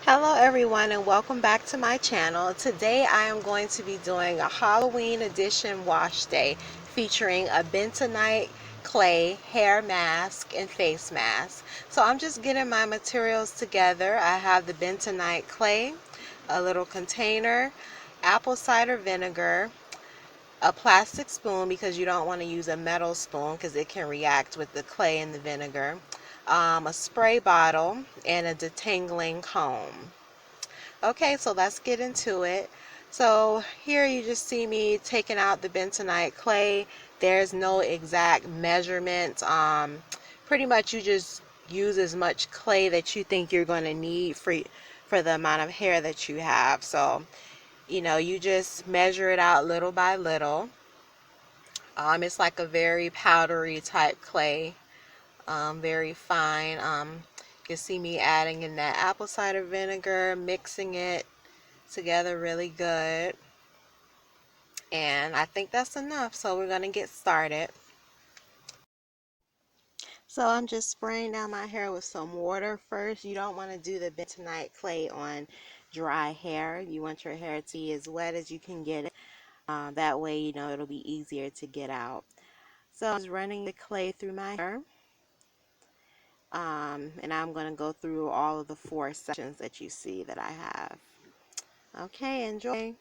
Hello everyone and welcome back to my channel. Today I am going to be doing a Halloween edition wash day featuring a bentonite clay hair mask and face mask. So I'm just getting my materials together. I have the bentonite clay, a little container, apple cider vinegar, a plastic spoon because you don't want to use a metal spoon because it can react with the clay and the vinegar, a spray bottle, and a detangling comb. Okay, so let's get into it. So here you just see me taking out the bentonite clay. There's no exact measurement. Pretty much you just use as much clay that you think you're going to need for the amount of hair that you have. So, you just measure it out little by little. It's like a very powdery type clay, very fine. You can see me adding in that apple cider vinegar, mixing it together really good, and I think that's enough, so we're gonna get started. So I'm just spraying down my hair with some water first. You don't want to do the bentonite clay on dry hair. You want your hair to be as wet as you can get it. That way it'll be easier to get out. So I'm just running the clay through my hair, and I'm going to go through all of the 4 sections that you see that I have. Okay, enjoy.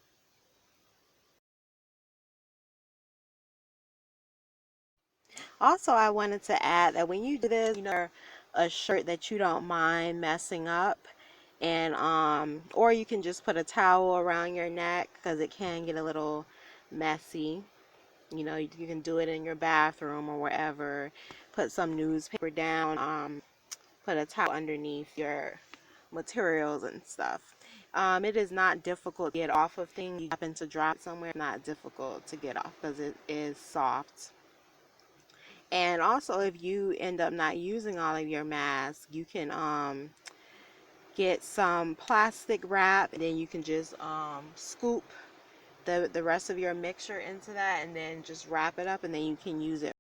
Also, I wanted to add that when you do this, a shirt that you don't mind messing up, and or you can just put a towel around your neck because it can get a little messy. You can do it in your bathroom or wherever. Put some newspaper down, put a towel underneath your materials and stuff. It is not difficult to get off of things. You happen to drop it somewhere, it's not difficult to get off because it is soft. And also, if you end up not using all of your masks, you can get some plastic wrap, and then you can just scoop the rest of your mixture into that, and then just wrap it up, and then you can use it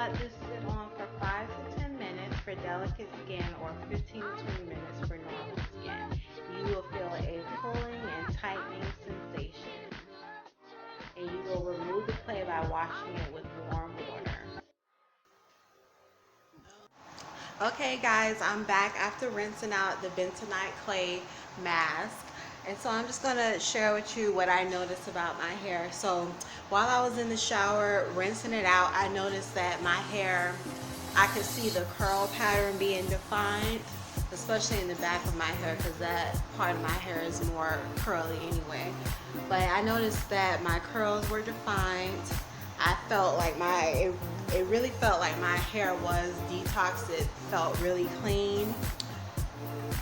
let this sit on for 5 to 10 minutes for delicate skin or 15 to 20 minutes for normal skin. You will feel a pulling and tightening sensation, and you will remove the clay by washing it with warm water. Okay guys, I'm back after rinsing out the Bentonite clay mask. And so I'm just going to share with you what I noticed about my hair. So while I was in the shower rinsing it out, I noticed that my hair, I could see the curl pattern being defined, especially in the back of my hair because that part of my hair is more curly anyway. But I noticed that my curls were defined. I felt like it really felt like my hair was detoxed. It felt really clean.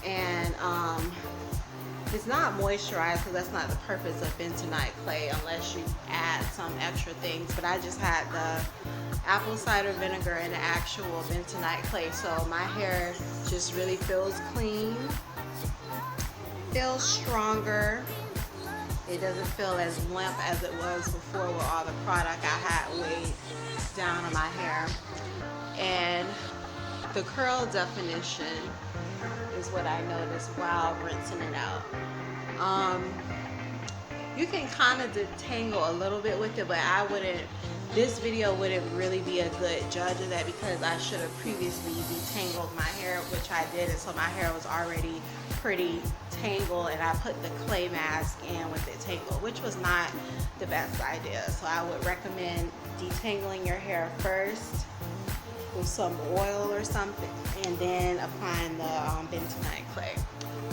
And it's not moisturized because that's not the purpose of bentonite clay unless you add some extra things. But I just had the apple cider vinegar and the actual bentonite clay. So my hair just really feels clean, feels stronger. It doesn't feel as limp as it was before with all the product I had weighed down on my hair. And the curl definition is what I noticed while rinsing it out. You can kind of detangle a little bit with it, but I wouldn't, this video wouldn't really be a good judge of that because I should have previously detangled my hair, which I did, and so my hair was already pretty tangled, and I put the clay mask in with it tangled, which was not the best idea. So I would recommend detangling your hair first with some oil or something, and then applying the bentonite clay.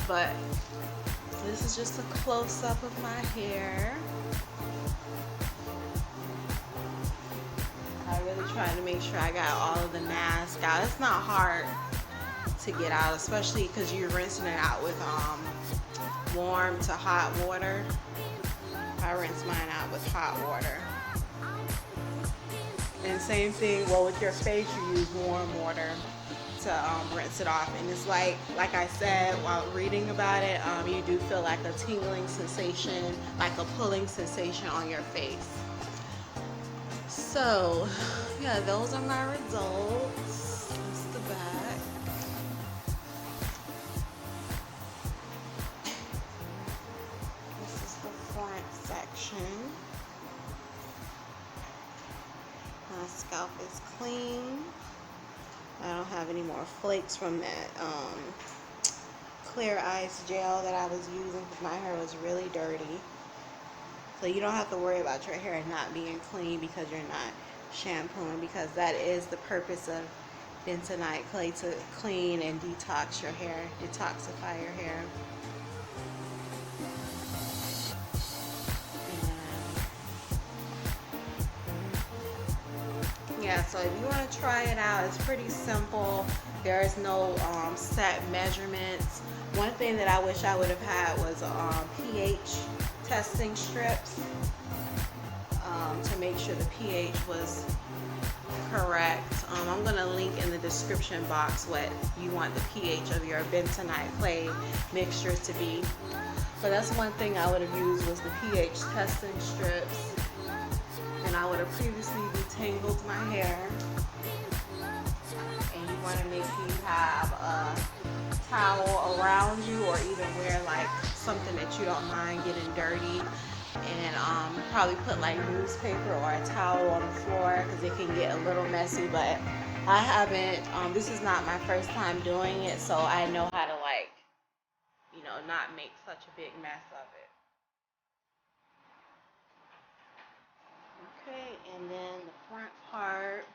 But this is just a close-up of my hair. I really tried to make sure I got all of the mask out. It's not hard to get out, especially because you're rinsing it out with warm to hot water. I rinse mine out with hot water. And same thing, well, with your face you use warm water to rinse it off. And it's like I said while reading about it, you do feel like a tingling sensation, like a pulling sensation on your face. So yeah, those are my results. This is the back. This is the front section. My scalp is clean. I don't have any more flakes from that clear ice gel that I was using because my hair was really dirty. So you don't have to worry about your hair not being clean because you're not shampooing, because that is the purpose of bentonite clay, to clean and detox your hair, detoxify your hair. Yeah, so if you want to try it out, it's pretty simple. There is no set measurements. One thing that I wish I would have had was pH testing strips to make sure the pH was correct. I'm going to link in the description box what you want the pH of your bentonite clay mixture to be. But that's one thing I would have used, was the pH testing strips. And I would have previously detangled my hair. And you want to make sure you have a towel around you, or even wear like something that you don't mind getting dirty. And probably put like newspaper or a towel on the floor because it can get a little messy. But I haven't, this is not my first time doing it, so I know how to, like, you know, not make such a big mess of it. Okay, and then the front part.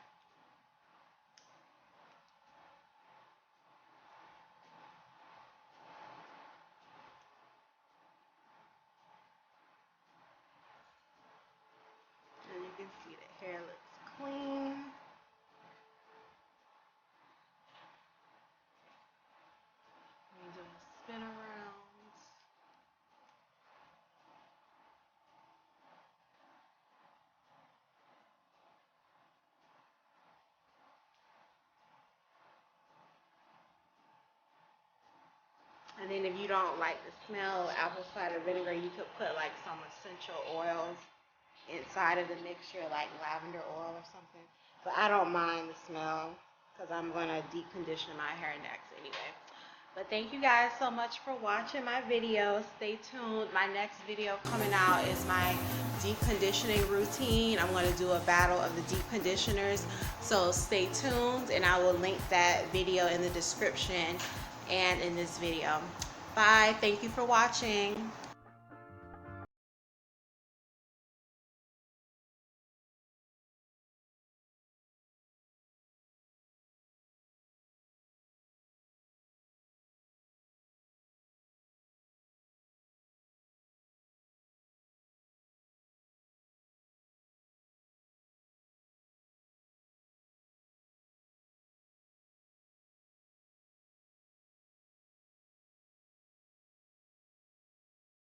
And you can see the hair looks clean. And do a spin around. And then if you don't like the smell of apple cider vinegar, you could put like some essential oils inside of the mixture, like lavender oil or something. But I don't mind the smell because I'm going to deep condition my hair next anyway. But thank you guys so much for watching my video. Stay tuned. My next video coming out is my deep conditioning routine. I'm going to do a battle of the deep conditioners. So stay tuned, and I will link that video in the description and in this video. Bye. Thank you for watching.